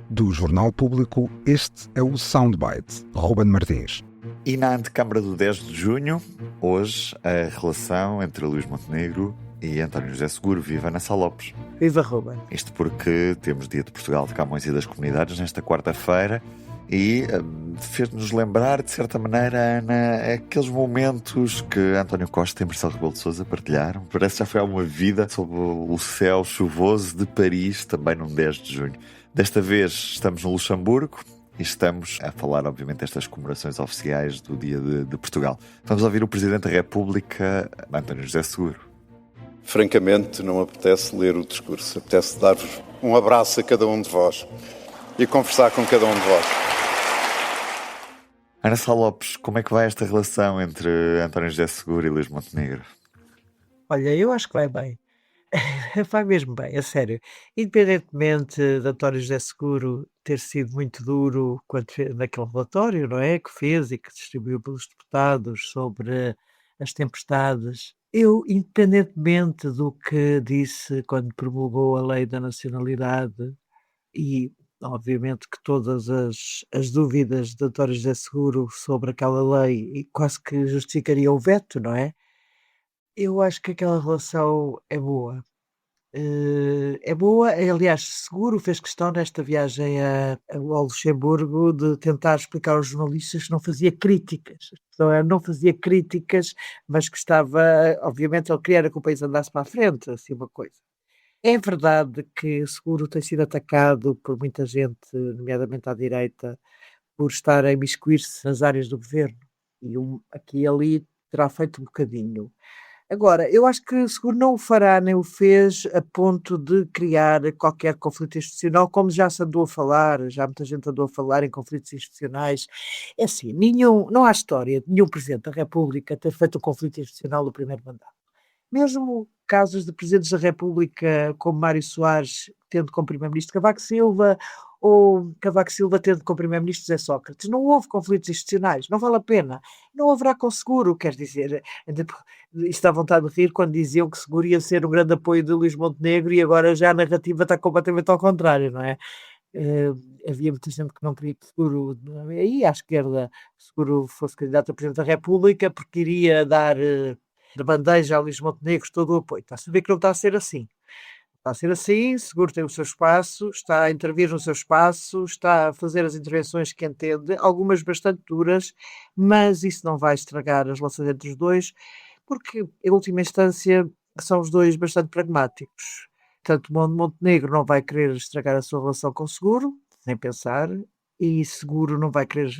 Do Jornal Público, este é o Soundbite. Ruben Martins. E na antecâmara do 10 de junho, hoje, a relação entre Luís Montenegro e António José Seguro. Viva Ana Sá Lopes. Viva Ruben. Isto porque temos Dia de Portugal, de Camões e das Comunidades nesta quarta-feira e fez-nos lembrar, de certa maneira, Ana, aqueles momentos que António Costa e Marcelo Rebelo de Sousa partilharam. Parece que já foi há uma vida sob o céu chuvoso de Paris, também num 10 de junho. Desta vez estamos no Luxemburgo e estamos a falar, obviamente, destas comemorações oficiais do Dia de Portugal. Vamos ouvir o Presidente da República, António José Seguro. Francamente, não me apetece ler o discurso. Apetece dar-vos um abraço a cada um de vós e conversar com cada um de vós. Ana Sá Lopes, como é que vai esta relação entre António José Seguro e Luís Montenegro? Olha, eu acho que vai bem. Vai mesmo bem, a sério. Independentemente de António José Seguro ter sido muito duro quando naquele relatório, não é? Que fez e que distribuiu pelos deputados sobre as tempestades. Eu, independentemente do que disse quando promulgou a lei da nacionalidade e obviamente que todas as dúvidas de António José Seguro sobre aquela lei e quase que justificaria o veto, não é? Eu acho que aquela relação é boa. É boa, aliás, Seguro fez questão nesta viagem ao Luxemburgo de tentar explicar aos jornalistas que não fazia críticas. Então, não fazia críticas, mas que estava, obviamente, ele queria era que o país andasse para a frente, assim uma coisa. É verdade que Seguro tem sido atacado por muita gente, nomeadamente à direita, por estar a imiscuir-se nas áreas do governo. E aqui e ali terá feito um bocadinho. Agora, eu acho que Seguro não o fará, nem o fez, a ponto de criar qualquer conflito institucional, como já se andou a falar, já muita gente andou a falar em conflitos institucionais. É assim, não há história de nenhum Presidente da República ter feito um conflito institucional no primeiro mandato. Mesmo casos de Presidentes da República, como Mário Soares, tendo como Primeiro-Ministro Cavaco Silva, ou Cavaco Silva tendo como Primeiro-Ministro José Sócrates. Não houve conflitos institucionais, não vale a pena. Não haverá com Seguro, quer dizer, isto dá vontade de rir quando diziam que Seguro ia ser um grande apoio de Luís Montenegro e agora já a narrativa está completamente ao contrário, não é? Havia muita gente que não queria que Seguro, aí à esquerda, Seguro fosse candidato a Presidente da República porque iria dar de bandeja a Luís Montenegro todo o apoio. Está a saber que não está a ser assim. Está a ser assim, Seguro tem o seu espaço, está a intervir no seu espaço, está a fazer as intervenções que entende, algumas bastante duras, mas isso não vai estragar as relações entre os dois, porque, em última instância, são os dois bastante pragmáticos. Tanto Montenegro não vai querer estragar a sua relação com o Seguro, nem pensar, e Seguro não vai querer,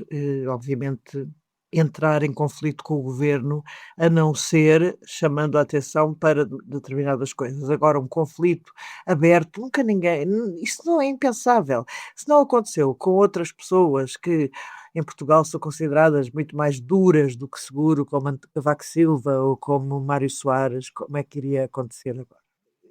obviamente, entrar em conflito com o governo, a não ser chamando a atenção para determinadas coisas. Agora, um conflito aberto, nunca ninguém. Isso não é impensável. Se não aconteceu com outras pessoas que em Portugal são consideradas muito mais duras do que Seguro, como Cavaco Silva ou como Mário Soares, como é que iria acontecer agora?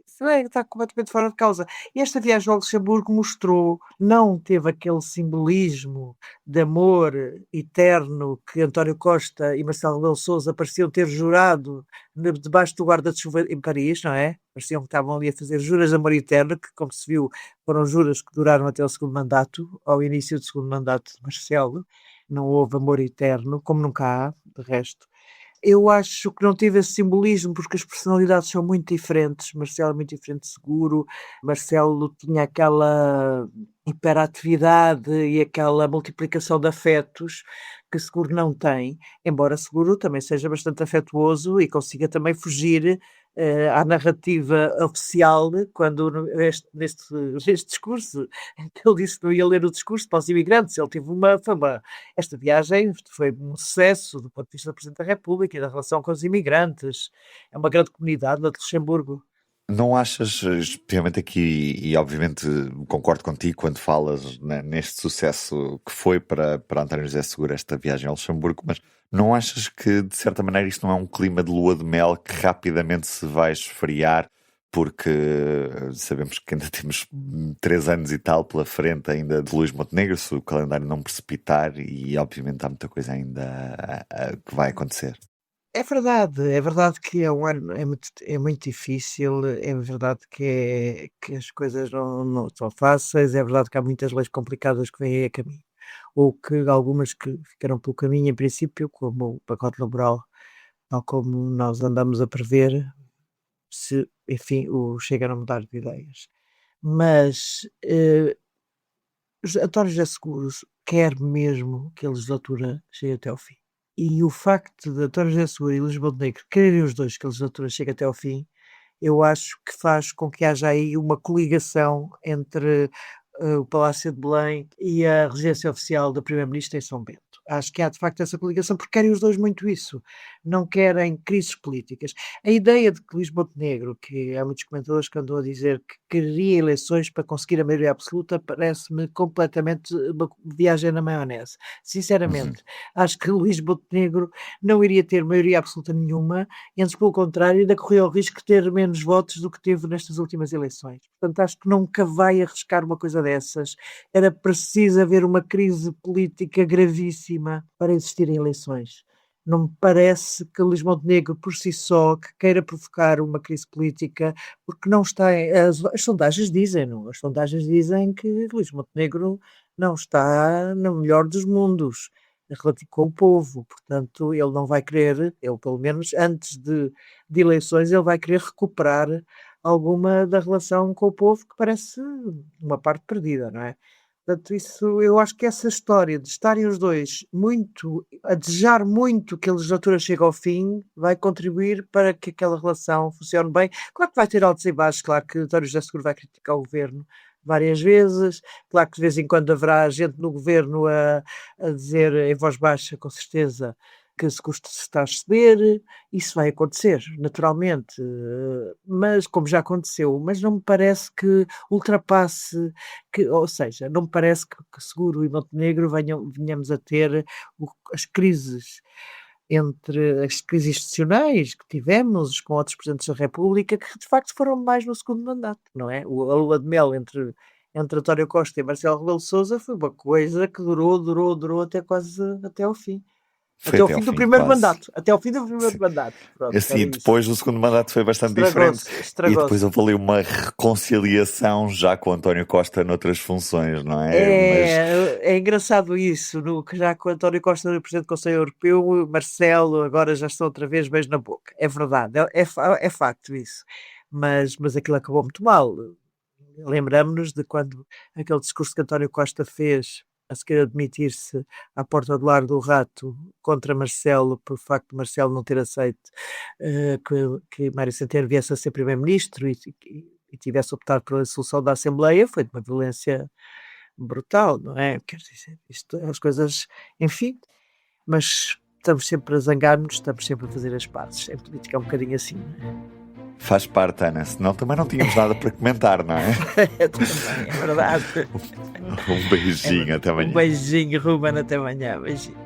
Isso está completamente fora de causa. E esta viagem ao Luxemburgo mostrou, não teve aquele simbolismo de amor eterno que António Costa e Marcelo Rebelo de Sousa pareciam ter jurado debaixo do guarda-chuva em Paris, não é? Pareciam que estavam ali a fazer juras de amor eterno, que, como se viu, foram juras que duraram até o segundo mandato, ao início do segundo mandato de Marcelo. Não houve amor eterno, como nunca há, de resto. Eu acho que não teve esse simbolismo, porque as personalidades são muito diferentes. Marcelo é muito diferente de Seguro. Marcelo tinha aquela hiperatividade e aquela multiplicação de afetos que Seguro não tem, embora Seguro também seja bastante afetuoso e consiga também fugir à narrativa oficial, quando neste discurso, ele disse que não ia ler o discurso para os imigrantes, ele teve uma fama. Esta viagem foi um sucesso do ponto de vista do Presidente da República e da relação com os imigrantes. É uma grande comunidade na de Luxemburgo. Não achas, especialmente aqui, e obviamente concordo contigo quando falas neste sucesso que foi para António José Seguro esta viagem ao Luxemburgo, mas não achas que, de certa maneira, isto não é um clima de lua de mel que rapidamente se vai esfriar, porque sabemos que ainda temos 3 anos e tal pela frente ainda de Luís Montenegro, se o calendário não precipitar, e obviamente há muita coisa ainda que vai acontecer. É verdade que é um ano é muito difícil, é verdade que as coisas não são fáceis, é verdade que há muitas leis complicadas que vêm aí a caminho, ou que algumas que ficaram pelo caminho em princípio, como o pacote laboral, tal como nós andamos a prever, se enfim o Chega a não mudar de ideias. Mas, António José Seguros quer mesmo que a legislatura chegue até ao fim. E o facto de António José Seguro e Luís Montenegro quererem os dois que a legislatura chegue até ao fim, eu acho que faz com que haja aí uma coligação entre o Palácio de Belém e a residência oficial do Primeiro-Ministro em São Bento. Acho que há de facto essa coligação, porque querem os dois muito isso. Não querem crises políticas. A ideia de que Luís Montenegro, que há muitos comentadores que andam a dizer que queria eleições para conseguir a maioria absoluta, parece-me completamente uma viagem na maionese. Sinceramente, acho que Luís Montenegro não iria ter maioria absoluta nenhuma, e antes pelo contrário, ainda corria o risco de ter menos votos do que teve nestas últimas eleições. Portanto, acho que nunca vai arriscar uma coisa dessas. Era preciso haver uma crise política gravíssima para existir em eleições. Não me parece que Luís Montenegro, por si só, que queira provocar uma crise política, porque não está. As sondagens dizem-no. As sondagens dizem que Luís Montenegro não está no melhor dos mundos relativo com o povo. Portanto, ele não vai querer, ele pelo menos antes de eleições, ele vai querer recuperar alguma da relação com o povo, que parece uma parte perdida, não é? Portanto, isso, eu acho que essa história de estarem os dois a desejar muito que a legislatura chegue ao fim, vai contribuir para que aquela relação funcione bem. Claro que vai ter altos e baixos, claro que António José Seguro vai criticar o governo várias vezes, claro que de vez em quando haverá gente no governo a dizer em voz baixa, com certeza, que se custa se está a exceder, isso vai acontecer, naturalmente, mas como já aconteceu, mas não me parece que ultrapasse, ou seja, não me parece que Seguro e Montenegro venhamos a ter as crises entre as crises institucionais que tivemos com outros presidentes da República, que de facto foram mais no segundo mandato, não é? A lua de mel entre António Costa e Marcelo Rebelo de Sousa foi uma coisa que durou até quase até ao fim. Foi Até ao fim do primeiro quase. mandato. Até ao fim do primeiro Sim. mandato. Pronto, Assim, depois o segundo mandato foi bastante diferente. E Estragou-se. depois houve ali uma reconciliação já com António Costa noutras funções, não é? É engraçado isso, que já com António Costa, o Presidente do Conselho Europeu, Marcelo, agora já estão outra vez beijo na boca. É verdade, é facto isso. Mas aquilo acabou muito mal. Lembramos-nos de quando aquele discurso que António Costa fez a seguir admitir-se à porta do Lar do Rato contra Marcelo, por facto de Marcelo não ter aceito que Mário Centeno viesse a ser Primeiro-Ministro e tivesse optado pela solução da Assembleia, foi de uma violência brutal, não é? Quer dizer, isto, as coisas, enfim, mas estamos sempre a zangar-nos, estamos sempre a fazer as pazes. Em política é um bocadinho assim, não é? Faz parte, Ana, senão também não tínhamos nada para comentar, não é? Também, é verdade. Um beijinho, até amanhã. Um beijinho, Ruben, até amanhã. Beijinho.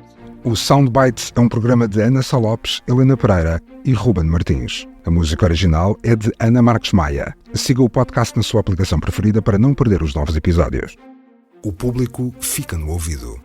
O Soundbites é um programa de Ana Sá Lopes, Helena Pereira e Ruben Martins. A música original é de Ana Marques Maia. Siga o podcast na sua aplicação preferida para não perder os novos episódios. O público fica no ouvido.